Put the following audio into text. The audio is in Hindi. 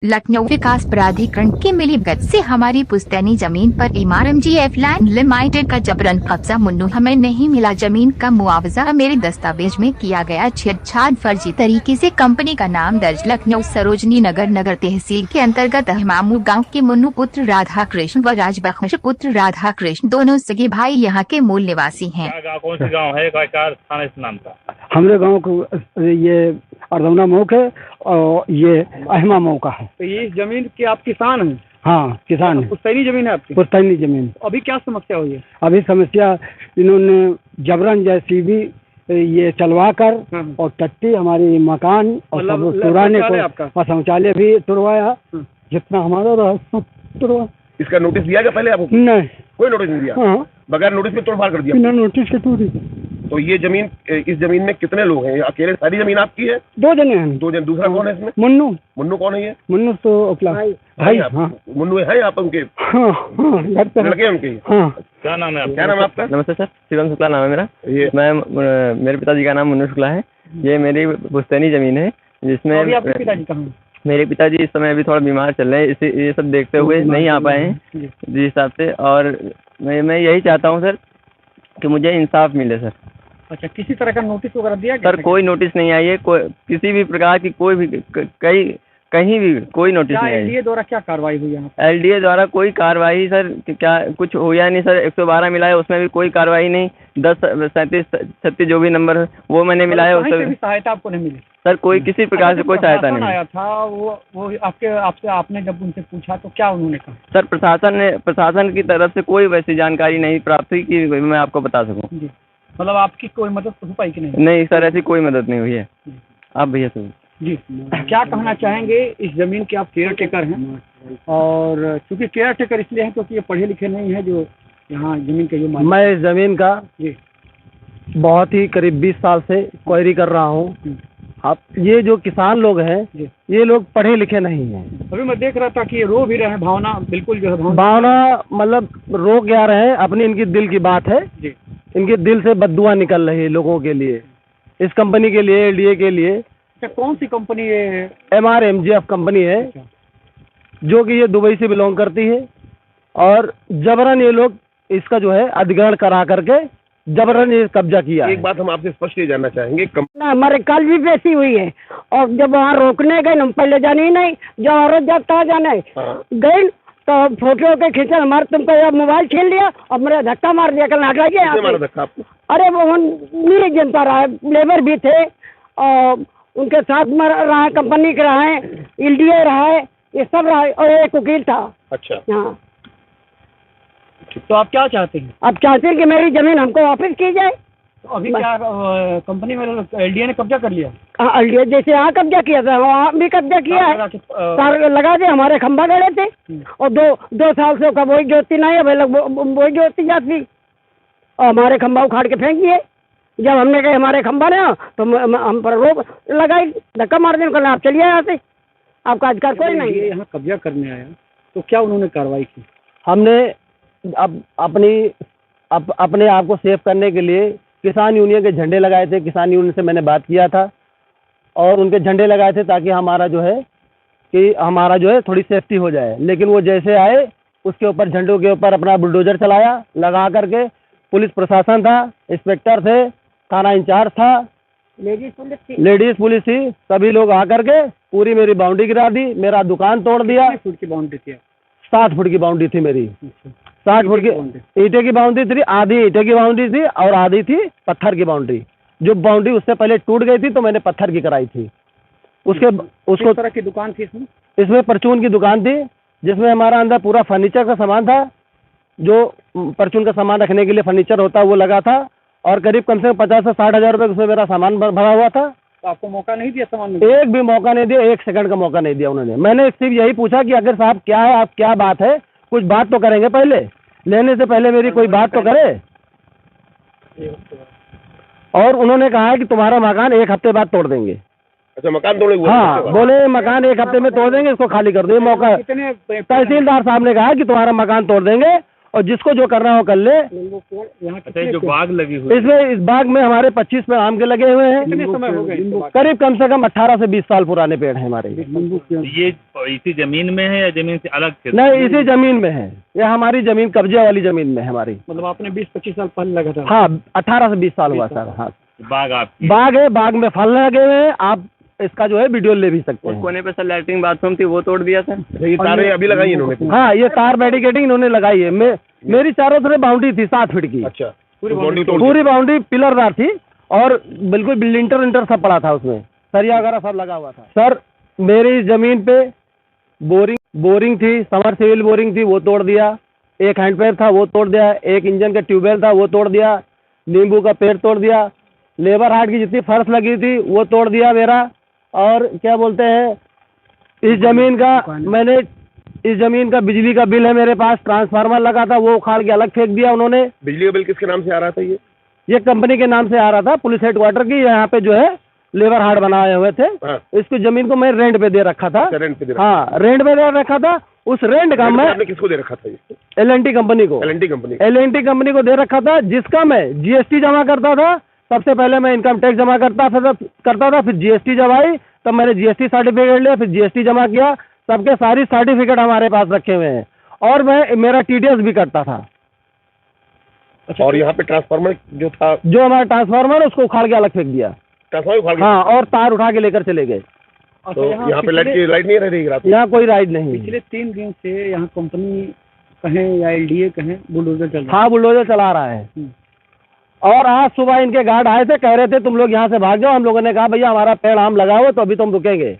लखनऊ विकास प्राधिकरण की मिलीभगत से हमारी पुश्तैनी जमीन पर MRMGF लैंड लिमिटेड का जबरन कब्जा। मुन्नू, हमें नहीं मिला जमीन का मुआवजा। मेरे दस्तावेज में किया गया छेड़छाड़, फर्जी तरीके से कंपनी का नाम दर्ज। लखनऊ सरोजनी नगर नगर तहसील के अंतर्गत मामू गांव के मुन्नू पुत्र राधा कृष्ण व राजबख्श पुत्र राधा कृष्ण दोनों सगे भाई यहाँ के मूल निवासी हैं। कौन सी गाँव है, क्या थाना इस नाम का? हमारे गांव को ये अर्दौना मौक है और ये अहमा मौका है। तो ये जमीन की आप किसान हैं? हाँ, किसान है। पुश्तैनी जमीन है आपकी? पुश्तैनी जमीन। अभी क्या समस्या हुई है? अभी समस्या, इन्होंने जबरन JCB ये चलवा कर और टट्टी हमारी मकान और सब तुराने को और शौचालय भी तुड़वाया, जितना हमारा रहा सब तुड़वा। इसका नोटिस दिया क्या पहले आपको? नहीं, कोई नोटिस नहीं दिया। हाँ, बगैर नोटिस के तोड़फाड़ कर दिया। बिना नोटिस के तोड़ी। तो ये जमीन, इस जमीन में कितने लोग हैं? अकेले सारी जमीन आपकी है? 2 जने हैं। 2 जन। दूसरा कौन है इसमें? मुन्नू। मुन्नू कौन है ये? मुन्नू तो अपना भाई। हाँ, मुन्नू है आप उनके? हाँ हाँ, घर पे लड़के उनके? हाँ। क्या नाम है आपका? क्या नाम है आपका? नमस्ते सर, शिवम शुक्ला नाम है मेरा। मेरे पिताजी का नाम मुन्नू शुक्ला है। ये मेरी पुश्तैनी जमीन है जिसमें अभी आपके पिताजी कहाँ हैं? मेरे पिताजी इस समय अभी थोड़ा बीमार चल रहे हैं, इसे ये सब देखते हुए नहीं आ पाए हैं जिस हिसाब से। और मैं यही चाहता हूँ सर कि मुझे इंसाफ मिले सर। अच्छा, किसी तरह का नोटिस वगैरह दिया? सर कोई नोटिस नहीं आई है, कोई किसी भी प्रकार की कोई भी कहीं भी कोई नोटिस नहीं आई। LDA द्वारा क्या कार्रवाई हुई यहाँ? LDA द्वारा कोई कार्रवाई सर क्या कुछ हुआ नहीं सर। 112 मिला है, उसमें भी कोई कार्रवाई नहीं। 10, 37, 36 जो भी नंबर है वो मैंने मिलाया, उससे भी सहायता आपको नहीं मिली? सर कोई किसी प्रकार से कोई सहायता नहीं आया था वो आपसे आपने जब उनसे पूछा तो क्या उन्होंने कहा? सर प्रशासन की तरफ से कोई वैसी जानकारी नहीं प्राप्त हुई कि मैं आपको बता सकूं। जी, मतलब आपकी कोई मदद हो पाई कि नहीं? नहीं सर, ऐसी कोई मदद नहीं हुई है। आप भैया सुनिए जी, क्या कहना चाहेंगे? इस जमीन के आप केयर टेकर हैं, और चूंकि केयर टेकर इसलिए हैं क्योंकि ये पढ़े लिखे नहीं है जो यहाँ जमीन के जो मैं इस जमीन का जी बहुत ही करीब 20 साल से क्वेरी कर रहा हूँ। अब ये जो किसान लोग हैं ये लोग पढ़े लिखे नहीं हैं। अभी मैं देख रहा था कि ये रो भी रहे हैं, भावना बिल्कुल जो है भावना मतलब रो क्या रहे हैं, अपनी इनकी दिल की बात है जी। इनके दिल से बद्दुआ निकल रही है लोगों के लिए, इस कंपनी के लिए, LDA के लिए। अच्छा, कौन सी कंपनी है? MRMGF कंपनी है जो कि ये दुबई से बिलोंग करती है, और जबरन ये लोग इसका जो है अधिग्रहण करा करके जबरन ये कब्जा किया है। एक बात हम आपसे स्पष्ट ये जानना चाहेंगे, हमारे कल भी बेसी हुई है, और जब वहाँ रोकने गए हम पहले जाने ही नहीं, जो औरत जब कहा जाने गए तो फोटो के खींचे, हमारे तुमको यह मोबाइल छीन लिया और मेरा धक्का मार दिया। कल हटा गया अरे वो नहीं जनता रहा है, लेबर भी थे और उनके साथ में रहा है, कंपनी के रहा है, LDA रहा है, ये सब रहा है, और एक वकील था। अच्छा, हाँ। तो आप क्या चाहते हैं? आप चाहते हैं कि मेरी जमीन हमको वापस की जाए? तो अभी क्या कंपनी में LDA ने कब्जा कर लिया? हाँ, LDA जैसे यहाँ कब्जा किया था वहाँ भी कब्जा किया है। तार लगा दे, हमारे खंभा गड़े थे, और दो साल से उसका वही जोती नहीं है, वही जोती जाती, और हमारे खंभा उखाड़ के फेंक दिए। जब हमने कहा हमारे खंभा ना, तो हम पर रोक लगाई, धक्का मार दें, कल आप चलिए यहाँ से, आपका अधिकार कोई नहीं है। यहाँ कब्जा करने आया तो क्या उन्होंने कार्रवाई की? हमने अब अपने आप को सेफ करने के लिए किसान यूनियन के झंडे लगाए थे। किसान यूनियन से मैंने बात किया था और उनके झंडे लगाए थे ताकि हमारा जो है थोड़ी सेफ्टी हो जाए। लेकिन वो जैसे आए उसके ऊपर, झंडों के ऊपर अपना बुलडोजर चलाया लगा करके। पुलिस प्रशासन था, इंस्पेक्टर थे, थाना इंचार्ज था, लेडीज पुलिस थी, सभी लोग आकर के पूरी मेरी बाउंड्री गिरा दी, मेरा दुकान तोड़ दिया। 7 फुट की बाउंड्री थी? 7 फुट की बाउंड्री थी मेरी। 7 फुट की ईंटे की बाउंड्री थी, आधी ईंटे की बाउंड्री थी और आधी थी पत्थर की बाउंड्री। जो बाउंड्री उससे पहले टूट गई थी तो मैंने पत्थर की कराई थी। उसको तरह की दुकान थी इसमें परचून की दुकान थी, जिसमें हमारा अंदर पूरा फर्नीचर का सामान था। जो परचून का सामान रखने के लिए फर्नीचर होता है वो लगा था, और करीब कम से कम 50 से 60 हज़ार रुपये उसमें मेरा सामान भरा हुआ था। तो आपको मौका नहीं दिया सामान में? एक भी मौका नहीं दिया, 1 सेकंड का मौका नहीं दिया उन्होंने। मैंने सिर्फ यही पूछा कि अगर साहब क्या है, आप क्या बात है, कुछ बात तो करेंगे, पहले लेने से पहले मेरी कोई बात तो करे। और उन्होंने कहा है कि तुम्हारा मकान 1 हफ्ते बाद तोड़ देंगे। अच्छा, मकान तोड़े? हाँ, बोले मकान 1 हफ्ते में तोड़ देंगे, इसको खाली कर दो। ये मौका तहसीलदार साहब ने कहा कि तुम्हारा मकान तोड़ देंगे और जिसको जो करना हो कर ले। नींबू पेड़ यहाँ अच्छा, कितने ये जो पेड़- बाग लगी हुई है, इसमें इस बाग में हमारे 25 पेड़ आम के लगे हुए हैं। कितने समय हो गए इसके बाद? करीब कम से कम 18 से 20 साल पुराने पेड़ हैं हमारे। नींबू पेड़ ये इसी जमीन में है या जमीन से अलग थे? नहीं, इसी जमीन में है, ये हमारी जमीन कब्जे वाली जमीन में है हमारी। मतलब आपने 20-25 साल पहले लगा था? हाँ, 18 से 20 साल हुआ सर। हाँ, बाग आपकी? बाग है, बाग में फल लगे हुए हैं, आप इसका जो है वीडियो ले भी सकते और हैं। कोने पे सर लैट्रिन बाथरूम थी, वो तोड़ दिया सर। ये तारें अभी लगाई इन्होंने? हाँ, ये तार बैरिकेडिंग इन्होंने लगाई है। मेरी चारों तरफ बाउंड्री थी 7 फीट की, अच्छा, पूरी बाउंड्री तोड़ दी। पूरी बाउंड्री पिलरदार थी और बिल्कुल लिंटर विंटर सब पड़ा था, उसमें सरिया वगैरह सब लगा हुआ था। सर, मेरी जमीन पे बोरिंग थी, समरसेबल बोरिंग थी, वो तोड़ दिया। एक हैंडपैप था, वो तोड़ दिया। एक इंजन का ट्यूबवेल था, वो तोड़ दिया। नींबू का पेड़ तोड़ दिया। लेबर हार्ट की जितनी फर्श लगी थी वो तोड़ दिया मेरा। और क्या बोलते हैं, इस जमीन का बिजली का बिल है मेरे पास, ट्रांसफार्मर लगा था, वो उखाड़ के अलग फेंक दिया उन्होंने। बिजली का बिल किसके नाम से आ रहा था ये कंपनी के नाम से आ रहा था, पुलिस हेडक्वार्टर की। यहाँ पे जो है लेबर हार्ट बनाए हुए थे। हाँ। इसकी जमीन को मैं रेंट पे दे रखा था। रेंट पे दे रखा हाँ, रेंट पे दे रखा था। उस रेंट का मैं आपने किसको दे रखा था? ये L&T कंपनी को LNT कंपनी दे रखा था, जिसका मैं GST जमा करता था। सबसे पहले मैं इनकम टैक्स जमा करता था, फिर GST जब आई तब मैंने GST सर्टिफिकेट लिया, फिर GST जमा किया। सबके सारी सर्टिफिकेट हमारे पास रखे हुए हैं और मैं मेरा TDS भी करता था। और यहाँ पे ट्रांसफार्मर जो था, जो हमारा ट्रांसफार्मर है उसको उखाड़ के अलग फेंक दिया। ट्रांसफार्मर उखाड़ गया। हाँ, और तार उठा के लेकर चले गए। तो यहाँ पे लाइट नहीं रह रही रात में? यहाँ कोई राइड नहीं। पिछले 3 दिन से यहाँ कंपनी कहें या LDA कहें बुलडोजर चल रहा है। हाँ, बुलडोजर चला रहा है। और आज सुबह इनके गार्ड आए थे, कह रहे थे तुम लोग यहाँ से भाग जाओ। हम लोगों ने कहा भैया हमारा पेड़ आम लगाओ तो अभी तुम रुकेंगे।